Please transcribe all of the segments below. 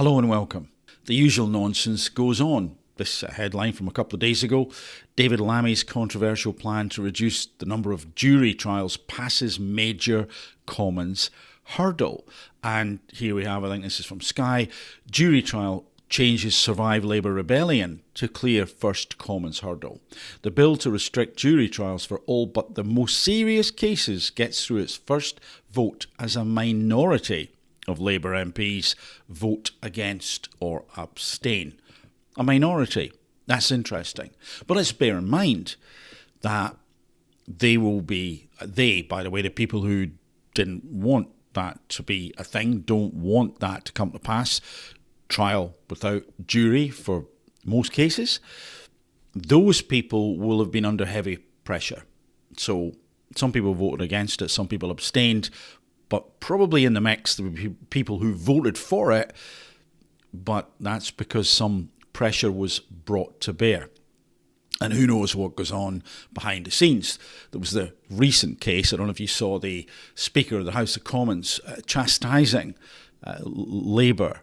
Hello and welcome. The usual nonsense goes on. This headline from a couple of days ago: David Lammy's controversial plan to reduce the number of jury trials passes major Commons hurdle. And here we have, I think this is from Sky, jury trial changes survive Labour rebellion to clear first Commons hurdle. The bill to restrict jury trials for all but the most serious cases gets through its first vote as a minority of Labour MPs vote against or abstain. A minority. That's interesting. But let's bear in mind that by the way, the people who didn't want that to be a thing, don't want that to come to pass, trial without jury for most cases, those people will have been under heavy pressure. So some people voted against it, some people abstained, but probably in the mix there would be people who voted for it, but that's because some pressure was brought to bear. And who knows what goes on behind the scenes. There was the recent case, I don't know if you saw the Speaker of the House of Commons chastising Labour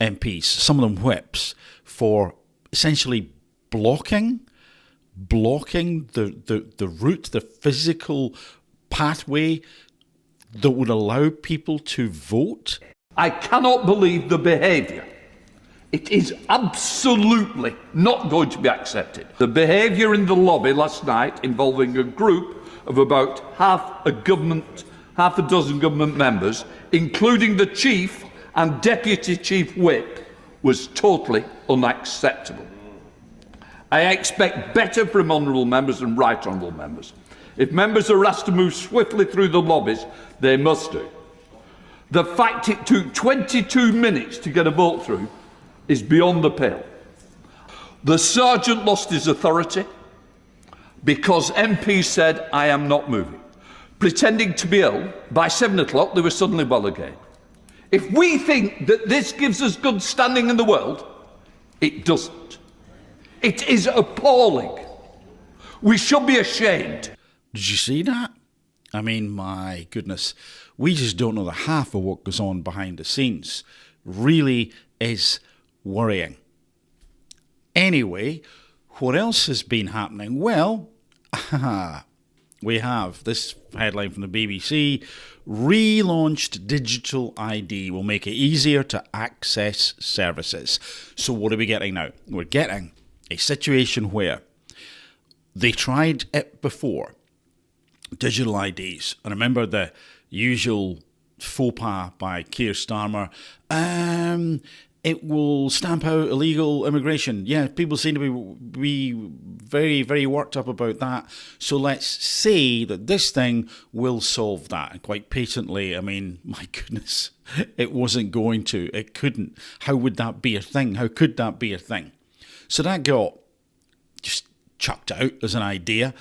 MPs, some of them whips, for essentially blocking the route, the physical pathway that would allow people to vote. I cannot believe the behaviour. It is absolutely not going to be accepted. The behaviour in the lobby last night involving a group of about half a dozen government members, including the Chief and Deputy Chief Whip, was totally unacceptable. I expect better from honourable members and right honourable members. If members are asked to move swiftly through the lobbies, they must do. The fact it took 22 minutes to get a vote through is beyond the pale. The sergeant lost his authority because MPs said, "I am not moving." Pretending to be ill, by 7 o'clock they were suddenly well again. If we think that this gives us good standing in the world, it doesn't. It is appalling. We should be ashamed. Did you see that? I mean, my goodness, we just don't know the half of what goes on behind the scenes. Really is worrying. Anyway, what else has been happening? Well, we have this headline from the BBC: relaunched digital ID will make it easier to access services. So what are we getting now? We're getting a situation where they tried it before, digital IDs. And remember the usual faux pas by Keir Starmer, it will stamp out illegal immigration. Yeah, people seem to be very, very worked up about that. So let's say that this thing will solve that. And quite patently, I mean, my goodness, it wasn't going to. It couldn't. How would that be a thing? How could that be a thing? So that got just chucked out as an idea.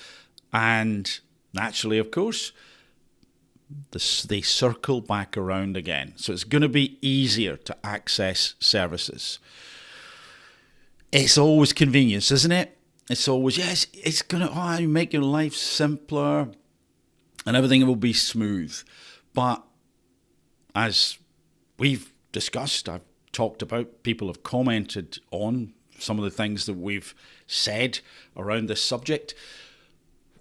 And naturally, of course, they circle back around again. So it's going to be easier to access services. It's always convenience, isn't it? It's always, yes, it's going to make your life simpler and everything will be smooth. But as we've discussed, I've talked about, people have commented on some of the things that we've said around this subject.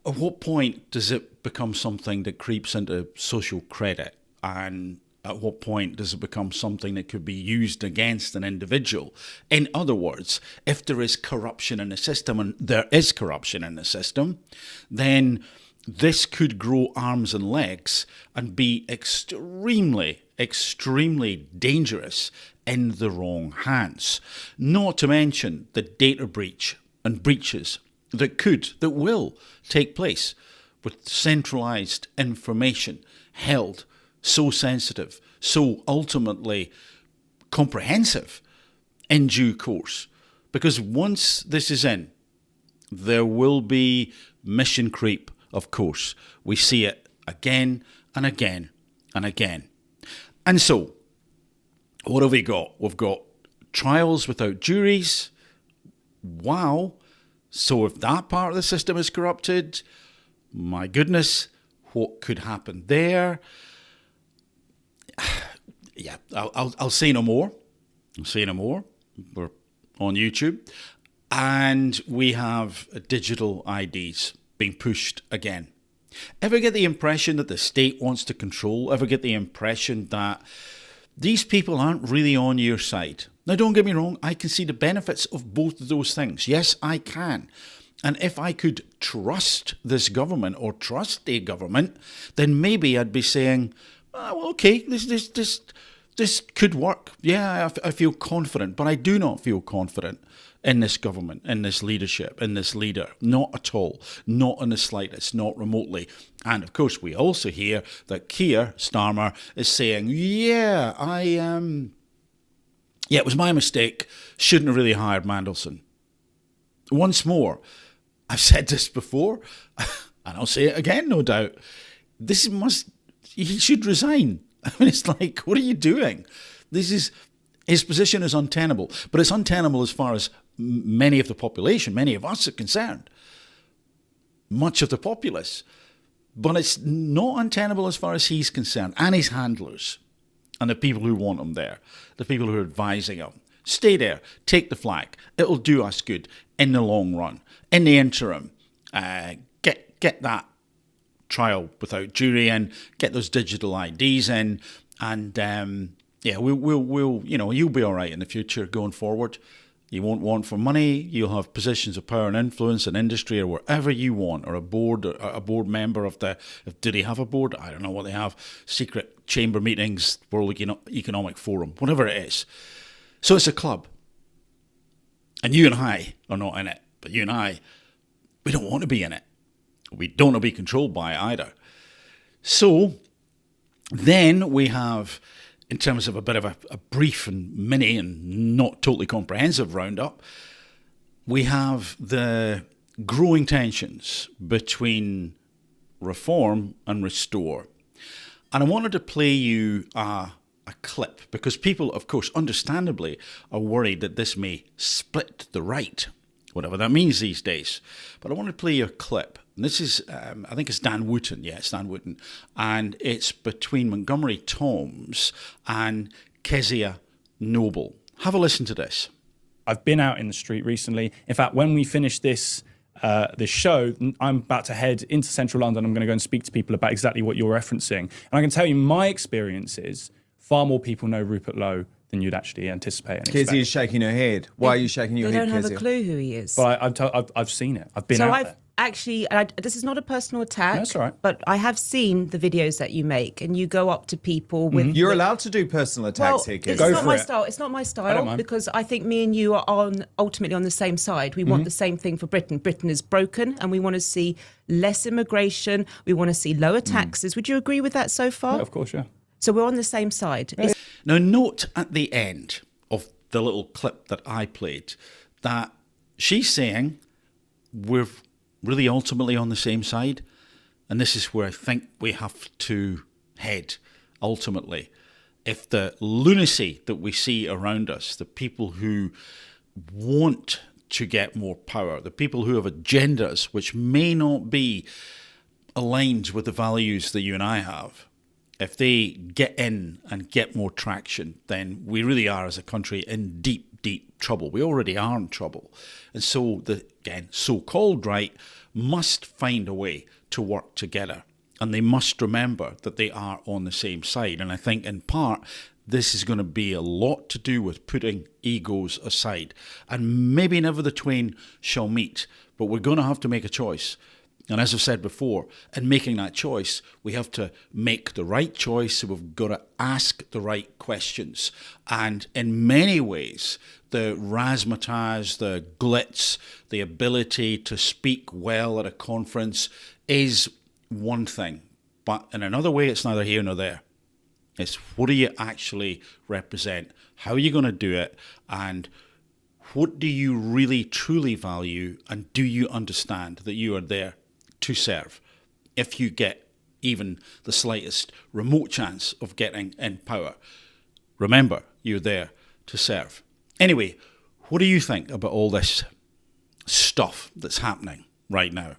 At what point does it become something that creeps into social credit? And at what point does it become something that could be used against an individual? In other words, if there is corruption in the system, and there is corruption in the system, then this could grow arms and legs and be extremely, extremely dangerous in the wrong hands. Not to mention the data breach and breaches that will take place with centralised information held so sensitive, so ultimately comprehensive in due course. Because once this is in, there will be mission creep, of course. We see it again and again and again. And so, what have we got? We've got trials without juries. Wow. So if that part of the system is corrupted, my goodness, what could happen there? Yeah, I'll say no more. Say no more. We're on YouTube. And we have digital IDs being pushed again. Ever get the impression that the state wants to control? Ever get the impression that these people aren't really on your side? Now, don't get me wrong, I can see the benefits of both of those things. Yes, I can. And if I could trust this government or trust a government, then maybe I'd be saying, oh, well, okay, this could work. Yeah, I feel confident, but I do not feel confident in this government, in this leadership, in this leader. Not at all. Not in the slightest, not remotely. And of course, we also hear that Keir Starmer is saying, yeah, it was my mistake. Shouldn't have really hired Mandelson. Once more, I've said this before, and I'll say it again, no doubt. He should resign. I mean, it's like, what are you doing? His position is untenable, but it's untenable as far as many of the population, many of us are concerned, much of the populace. But it's not untenable as far as he's concerned, and his handlers, and the people who want him there, the people who are advising him. Stay there, take the flag. It'll do us good in the long run. In the interim, get that trial without jury in, get those digital IDs in, and we'll you'll be all right in the future going forward. You won't want for money. You'll have positions of power and influence in industry or wherever you want, or a board member of the. Do they have a board? I don't know what they have. Secret chamber meetings, World Economic Forum, whatever it is. So it's a club, and you and I are not in it. But you and I, we don't want to be in it. We don't want to be controlled by it either. So then we have, in terms of a bit of a brief and mini and not totally comprehensive roundup, we have the growing tensions between reform and restore. And I wanted to play you a clip because people, of course, understandably are worried that this may split the right, whatever that means these days. But I want to play you a clip. And this is, I think it's Dan Wootton. Yeah, it's Dan Wootton. And it's between Montgomery Toms and Kezia Noble. Have a listen to this. I've been out in the street recently. In fact, when we finish this show, I'm about to head into central London. I'm going to go and speak to people about exactly what you're referencing. And I can tell you my experience is far more people know Rupert Lowe than you'd actually anticipate and expect. Kezia is shaking her head. Why are you shaking your head, They don't have Kezia? a clue who he is. But I've seen it. I've been so out I've there. actually, this is not a personal attack. That's all right. But I have seen the videos that you make, and you go up to people with. You're allowed to do personal attacks here, Kezia. Go It's not for my it. style. It's not my I don't style mind. because I think me and you are ultimately on the same side. We want the same thing for Britain. Britain is broken, and we want to see less immigration. We want to see lower taxes. Would you agree with that so far? Yeah, of course, yeah. So we're on the same side. Now, note at the end of the little clip that I played that she's saying we're really ultimately on the same side. And this is where I think we have to head ultimately. If the lunacy that we see around us, the people who want to get more power, the people who have agendas which may not be aligned with the values that you and I have, if they get in and get more traction, then we really are as a country in deep, deep trouble. We already are in trouble. And so the, again, so-called right must find a way to work together. And they must remember that they are on the same side. And I think in part, this is going to be a lot to do with putting egos aside. And maybe never the twain shall meet, but we're going to have to make a choice. And as I've said before, in making that choice, we have to make the right choice. So we've got to ask the right questions. And in many ways, the razzmatazz, the glitz, the ability to speak well at a conference is one thing. But in another way, it's neither here nor there. It's what do you actually represent? How are you going to do it? And what do you really, truly value? And do you understand that you are there to serve if you get even the slightest remote chance of getting in power? Remember, you're there to serve. Anyway, what do you think about all this stuff that's happening right now?